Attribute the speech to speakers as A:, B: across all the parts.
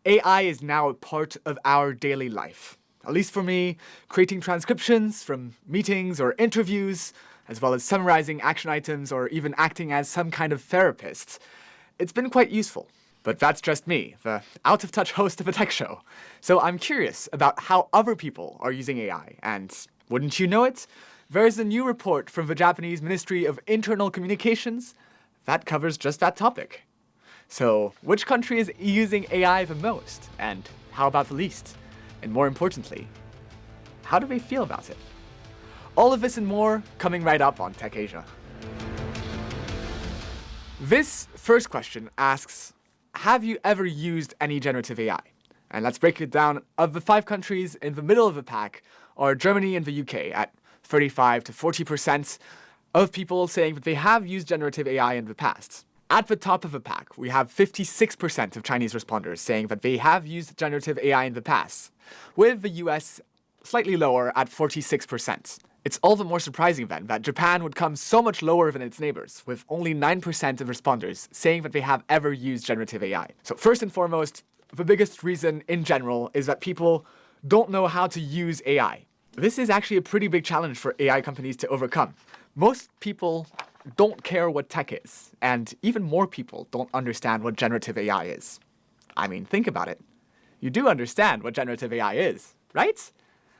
A: AI is now a part of our daily life. At least for me, creating transcriptions from meetings or interviews, as well as summarizing action items or even acting as some kind of therapist. It's been quite useful. But that's just me, the out-of-touch host of a tech show. So I'm curious about how other people are using AI, and wouldn't you know it? There's a new report from the Japanese Ministry of Internal Communications that covers just that topic. So, which country is using AI the most? And how about the least? And more importantly, how do they feel about it? All of this and more coming right up on Tech Asia. This first question asks, have you ever used any generative AI? And let's break it down. Of the 5 countries in the middle of the pack are Germany and the UK at 35 to 40% of people saying that they have used generative AI in the past. At the top of the pack, we have 56% of Chinese responders saying that they have used generative AI in the past, with the US slightly lower at 46%. It's all the more surprising then that Japan would come so much lower than its neighbors, with only 9% of responders saying that they have ever used generative AI. So first and foremost, the biggest reason in general is that people don't know how to use AI. This is actually a pretty big challenge for AI companies to overcome. Most people don't care what tech is, and even more people don't understand what generative AI is. I mean, think about it. You do understand what generative AI is, right?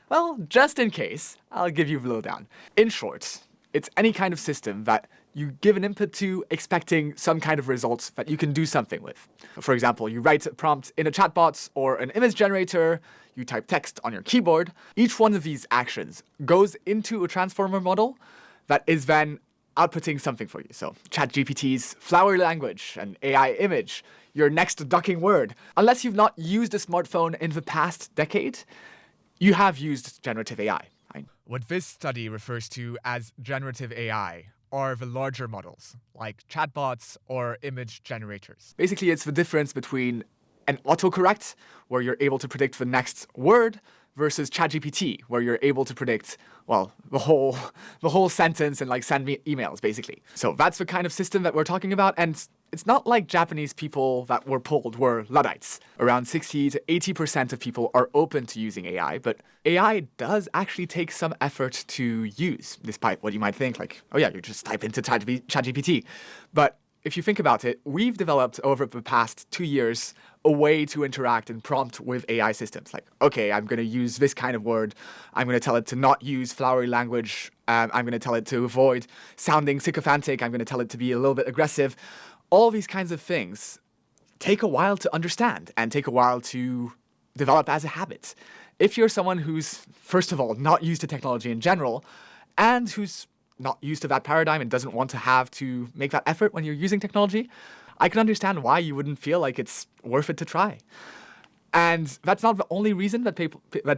A: Well, just in case, I'll give you the lowdown. In short, it's any kind of system that you give an input to expecting some kind of results that you can do something with. For example, you write a prompt in a chatbot or an image generator, you type text on your keyboard. Each one of these actions goes into a transformer model that is then outputting something for you. So ChatGPT's flowery language, an AI image, your next ducking word. Unless you've not used a smartphone in the past decade, you have used generative AI. What this study refers to as generative AI are the larger models, like chatbots or image generators. Basically, it's the difference between an autocorrect, where you're able to predict the next word, versus ChatGPT, where you're able to predict, well, the whole sentence and like send me emails, basically. So that's the kind of system that we're talking about, and it's not like Japanese people that were polled were Luddites. Around 60 to 80% of people are open to using AI, but AI does actually take some effort to use, despite what you might think, like, oh yeah, you just type into ChatGPT. But if you think about it, we've developed over the past 2 years a way to interact and prompt with AI systems. Like, okay, I'm going to use this kind of word. I'm going to tell it to not use flowery language. I'm going to tell it to avoid sounding sycophantic. I'm going to tell it to be a little bit aggressive. All these kinds of things take a while to understand and take a while to develop as a habit. If you're someone who's, first of all, not used to technology in general, and who's not used to that paradigm and doesn't want to have to make that effort when you're using technology, I can understand why you wouldn't feel like it's worth it to try. And that's not the only reason that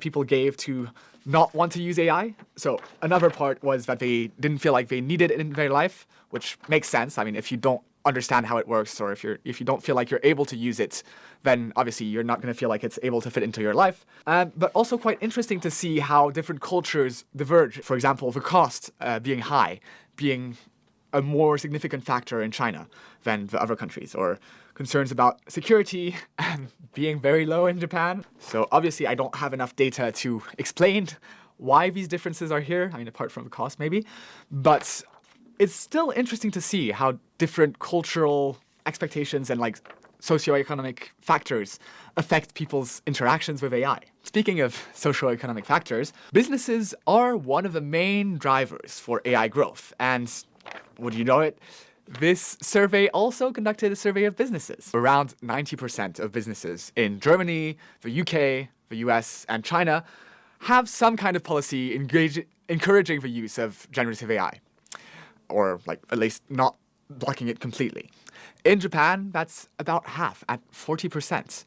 A: people gave to not want to use AI. So another part was that they didn't feel like they needed it in their life, which makes sense. I mean, if you don't understand how it works, or if you don't feel like you're able to use it, then obviously you're not going to feel like it's able to fit into your life. But also quite interesting to see how different cultures diverge. For example, the cost being high, being a more significant factor in China than the other countries, or concerns about security being very low in Japan. So obviously I don't have enough data to explain why these differences are here, I mean, apart from the cost maybe, but it's still interesting to see how different cultural expectations and like socioeconomic factors affect people's interactions with AI. Speaking of socioeconomic factors, businesses are one of the main drivers for AI growth. And would you know it? This survey also conducted a survey of businesses. Around 90% of businesses in Germany, the UK, the US, and China have some kind of policy encouraging the use of generative AI. Or like at least not blocking it completely. In Japan, that's about half, at 40%.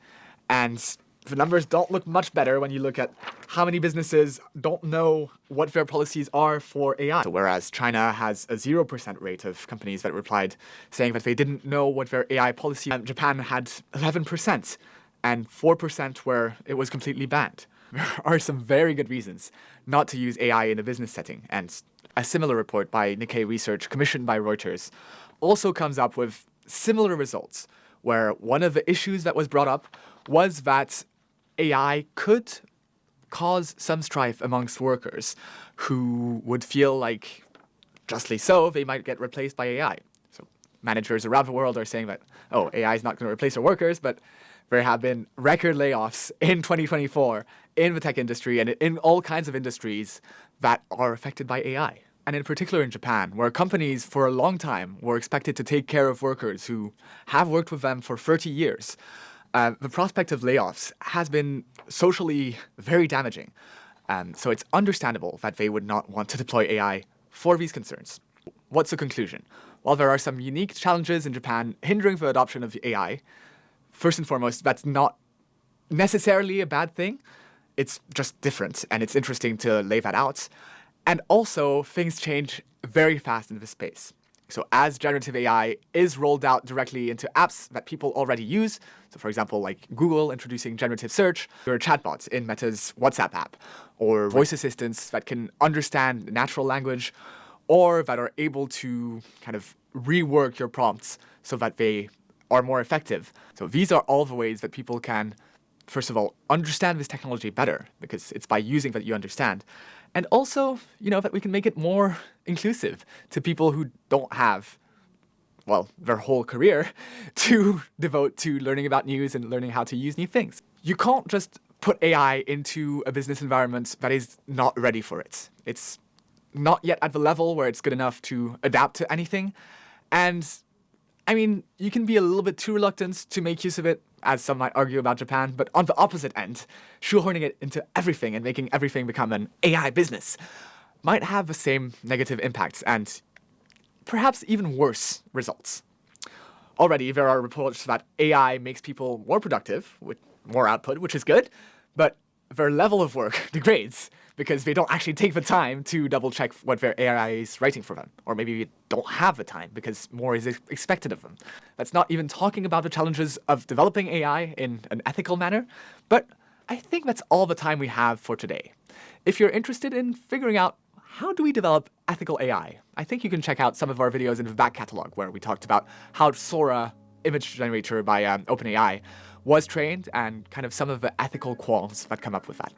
A: And the numbers don't look much better when you look at how many businesses don't know what their policies are for AI. So whereas China has a 0% rate of companies that replied saying that they didn't know what their AI policy, Japan had 11% and 4% where it was completely banned. There are some very good reasons not to use AI in a business setting, and a similar report by Nikkei Research, commissioned by Reuters, also comes up with similar results, where one of the issues that was brought up was that AI could cause some strife amongst workers who would feel like, justly so, they might get replaced by AI. So managers around the world are saying that, oh, AI is not going to replace our workers, but there have been record layoffs in 2024 in the tech industry and in all kinds of industries that are affected by AI. And in particular in Japan, where companies for a long time were expected to take care of workers who have worked with them for 30 years, the prospect of layoffs has been socially very damaging. So it's understandable that they would not want to deploy AI for these concerns. What's the conclusion? While there are some unique challenges in Japan hindering the adoption of AI, first and foremost, that's not necessarily a bad thing. It's just different, and it's interesting to lay that out. And also, things change very fast in this space. So as generative AI is rolled out directly into apps that people already use, so for example, like Google introducing generative search, or chatbots in Meta's WhatsApp app, or voice assistants that can understand natural language, or that are able to kind of rework your prompts so that they are more effective. So these are all the ways that people can, first of all, understand this technology better, because it's by using that you understand. And also, that we can make it more inclusive to people who don't have, well, their whole career to devote to learning about news and learning how to use new things. You can't just put AI into a business environment that is not ready for it. It's not yet at the level where it's good enough to adapt to anything. And I mean, you can be a little bit too reluctant to make use of it, as some might argue about Japan, but on the opposite end, shoehorning it into everything and making everything become an AI business might have the same negative impacts and perhaps even worse results. Already, there are reports that AI makes people more productive, with more output, which is good, but their level of work degrades because they don't actually take the time to double check what their AI is writing for them. Or maybe they don't have the time because more is expected of them. That's not even talking about the challenges of developing AI in an ethical manner, but I think that's all the time we have for today. If you're interested in figuring out how do we develop ethical AI, I think you can check out some of our videos in the back catalog where we talked about how Sora image generator by OpenAI was trained and kind of some of the ethical qualms that come up with that.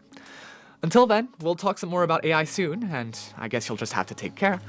A: Until then, we'll talk some more about AI soon, and I guess you'll just have to take care.